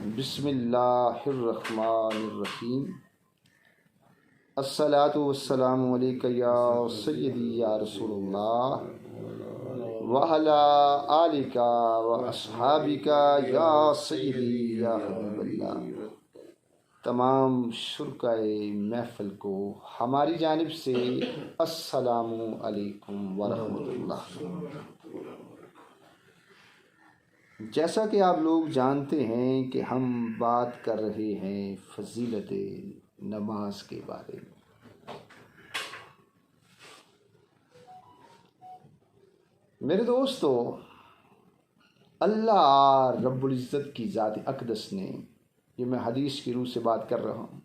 बिस्मिल्लाहिर्रहमानिर्रहीम। अस्सलातु वस्सलामु अलैका या सय्यदी या रसूलुल्लाह व अला आलिका व अस्हाबिका या सय्यदी या हबीबल्लाह। तमाम शुरकाए महफ़िल को हमारी जानिब से अस्सलामु अलैकुम व रहमतुल्लाह। जैसा कि आप लोग जानते हैं कि हम बात कर रहे हैं फजीलत नमाज के बारे में। मेरे दोस्तों, अल्लाह रब्बुल इज़्ज़त की ज़ात अक़दस ने, ये मैं हदीस की रूह से बात कर रहा हूँ,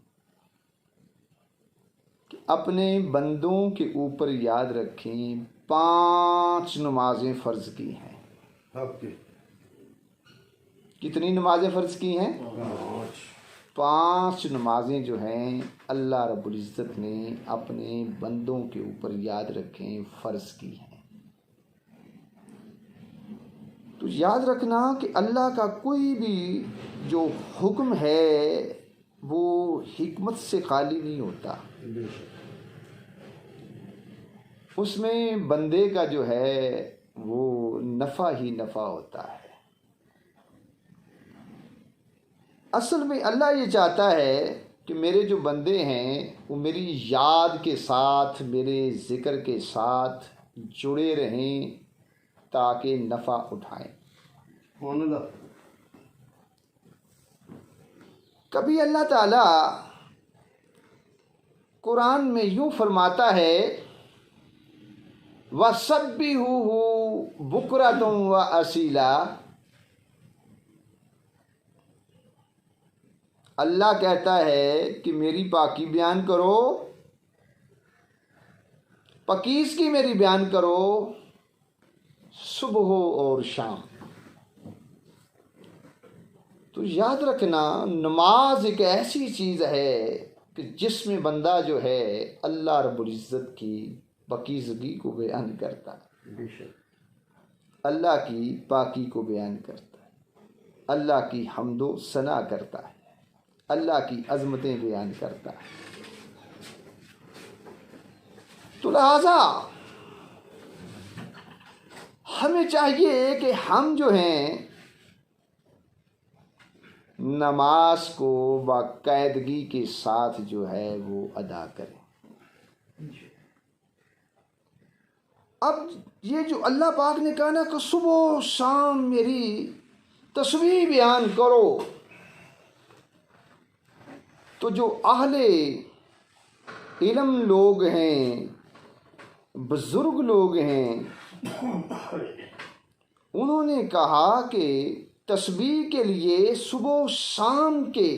कि अपने बंदों के ऊपर याद रखें 5 नमाजें फ़र्ज़ की हैं। आपकी कितनी नमाजें फ़र्ज़ की हैं? 5 नमाजें जो हैं अल्लाह रब्बुल इज़्ज़त ने अपने बंदों के ऊपर याद रखें फ़र्ज़ की हैं। तो याद रखना कि अल्लाह का कोई भी जो हुक्म है वो हिकमत से खाली नहीं होता। उसमें बंदे का जो है वो नफ़ा ही नफ़ा होता है। असल में अल्लाह ये चाहता है कि मेरे जो बंदे हैं वो मेरी याद के साथ, मेरे ज़िक्र के साथ जुड़े रहें ताकि नफ़ा उठाएं। कभी अल्लाह ताला कुरान में यूँ फरमाता है, वसब्बिहुहु बुकरतुम व असीला। अल्लाह कहता है कि मेरी पाकी बयान करो, पकीज़गी मेरी बयान करो सुबह और शाम। तो याद रखना, नमाज एक ऐसी चीज़ है कि जिसमें बंदा जो है अल्लाह रब्बुल इज़्ज़त की पकीज़गी को बयान करता है, अल्लाह की पाकी को बयान करता है, अल्लाह की हम्दो सना करता है, अल्लाह की अज़मतें बयान करता है। तो लिहाजा हमें चाहिए कि हम जो हैं नमाज को बाकायदगी के साथ जो है वो अदा करें। अब ये जो अल्लाह पाक ने कहा ना कि सुबह शाम मेरी तस्बीह बयान करो, तो जो अहले इल्म लोग हैं, बुजुर्ग लोग हैं, उन्होंने कहा कि तस्बीह के लिए सुबह शाम के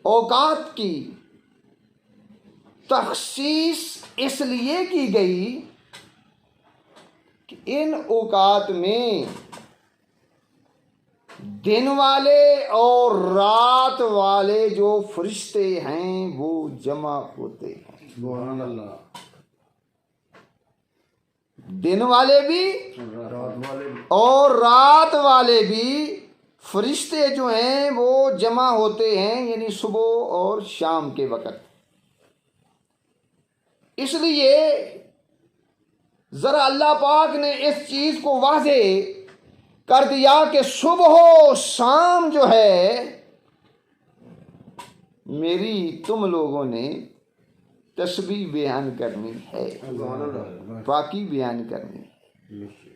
औकात की तखसीस इसलिए की गई कि इन औकात में दिन वाले और रात वाले जो फरिश्ते हैं वो जमा होते हैं। सुभान अल्लाह। दिन वाले भी रात वाले भी और रात वाले भी फरिश्ते जो हैं वो जमा होते हैं, यानी सुबह और शाम के वक़्त। इसलिए ज़रा अल्लाह पाक ने इस चीज़ को वाज़े कर दिया कि सुबह शाम जो है मेरी तुम लोगों ने तस्बीह बयान करनी है, पाकी बयान करनी है।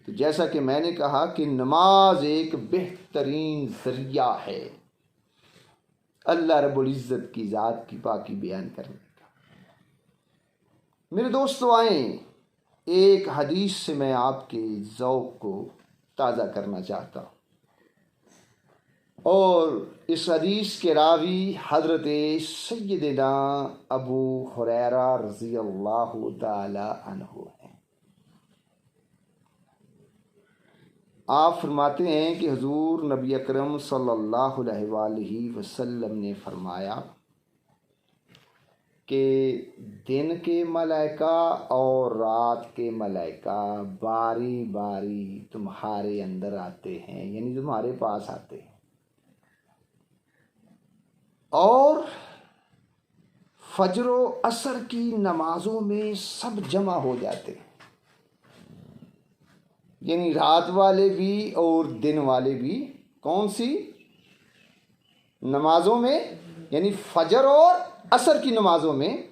तो जैसा कि मैंने कहा कि नमाज एक बेहतरीन ज़रिया है अल्लाह रब्बुल इज़्ज़त की ज़ात की पाकी बयान करने का। मेरे दोस्तों, आएँ एक हदीस से मैं आपके ज़ौक़ को ताज़ा करना चाहता हूँ, और इस हदीस के रावी हज़रत सय्यदना अबू हुरैरा रज़ियल्लाहु ताला अन्हु हैं। आप फरमाते हैं कि हुज़ूर नबी अकरम सल्लल्लाहु अलैहि वसल्लम ने फरमाया कि दिन के मलाइका और रात के मलाइका बारी बारी तुम्हारे अंदर आते हैं, यानी तुम्हारे पास आते हैं। और फजर व असर की नमाजों में सब जमा हो जाते हैं, यानी रात वाले भी और दिन वाले भी। कौन सी नमाजों में? यानी फजर और असर की नमाजों में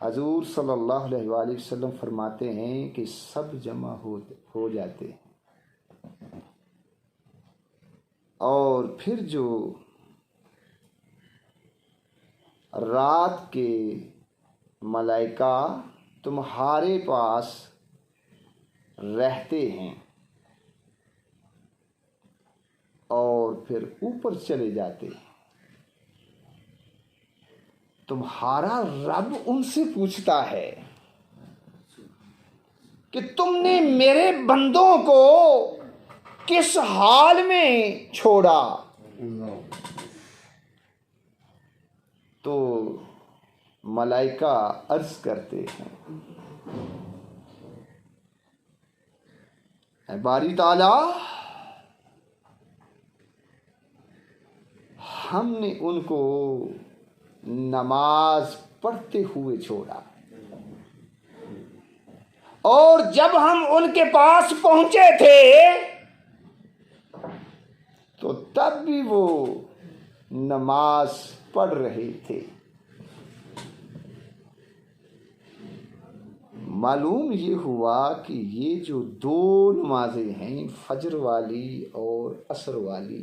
हजूर सल्लल्लाहु अलैहि वसल्लम फरमाते हैं कि सब जमा हो जाते हैं। और फिर जो रात के मलाइका तुम्हारे पास रहते हैं और फिर ऊपर चले जाते हैं, तुम्हारा रब उनसे पूछता है कि तुमने मेरे बंदों को किस हाल में छोड़ा? तो मलाइका अर्ज करते हैं, ऐ बारी ताला, हमने उनको नमाज पढ़ते हुए छोड़ा, और जब हम उनके पास पहुंचे थे तो तब भी वो नमाज पढ़ रहे थे। मालूम ये हुआ कि ये जो दो नमाजें हैं, फजर वाली और असर वाली,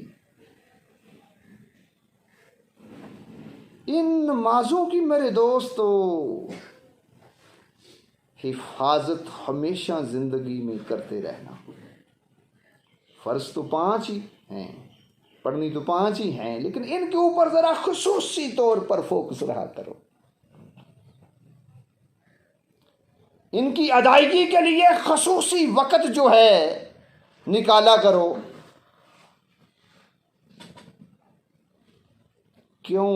इन नमाजों की मेरे दोस्तों हिफाजत हमेशा जिंदगी में करते रहना। फर्ज तो 5 ही हैं, पढ़नी तो 5 ही हैं, लेकिन इनके ऊपर जरा खुसूसी तौर पर फोकस रहा करो। इनकी अदायगी के लिए खुसूसी वक़्त जो है निकाला करो। क्यों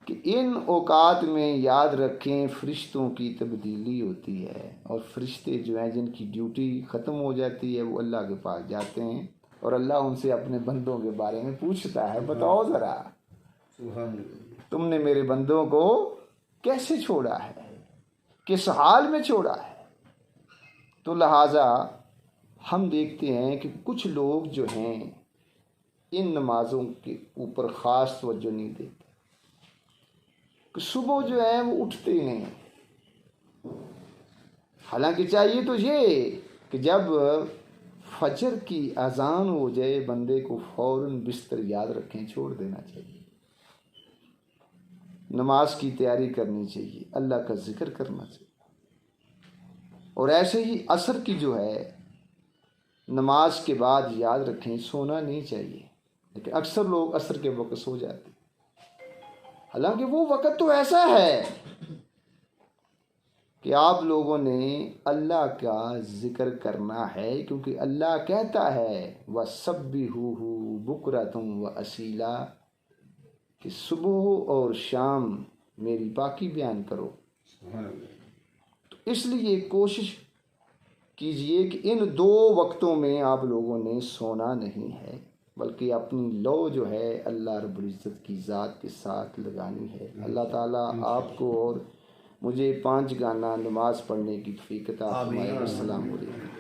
कि इन औकात में याद रखें फरिश्तों की तब्दीली होती है, और फरिश्ते जो हैं जिनकी ड्यूटी ख़त्म हो जाती है वो अल्लाह के पास जाते हैं और अल्लाह उनसे अपने बंदों के बारे में पूछता है, बताओ ज़रा तुमने मेरे बंदों को कैसे छोड़ा है, किस हाल में छोड़ा है। तो लिहाजा हम देखते हैं कि कुछ लोग जो हैं इन नमाज़ों के ऊपर ख़ास तवज्जो नहीं देते, कि सुबह जो है वो उठते ही नहीं। हालांकि चाहिए तो ये कि जब फजर की अजान हो जाए बंदे को फ़ौरन बिस्तर याद रखें, छोड़ देना चाहिए, नमाज की तैयारी करनी चाहिए, अल्लाह का जिक्र करना चाहिए। और ऐसे ही असर की जो है नमाज के बाद याद रखें, सोना नहीं चाहिए, लेकिन अक्सर लोग असर के वक्त सो जाते। हालांकि वो वक़्त तो ऐसा है कि आप लोगों ने अल्लाह का जिक्र करना है, क्योंकि अल्लाह कहता है व सब्बिहू बुकरतुम व असीला, कि सुबह और शाम मेरी पाकी बयान करो। तो इसलिए कोशिश कीजिए कि इन 2 वक्तों में आप लोगों ने सोना नहीं है, बल्कि अपनी लो जो है अल्लाह रब्बुल इज़्ज़त की ज़ात के साथ लगानी है। अल्लाह ताला आपको और मुझे 5 गाना नमाज पढ़ने की तौफीक अता फरमाए। अस्सलाम वालेकुम।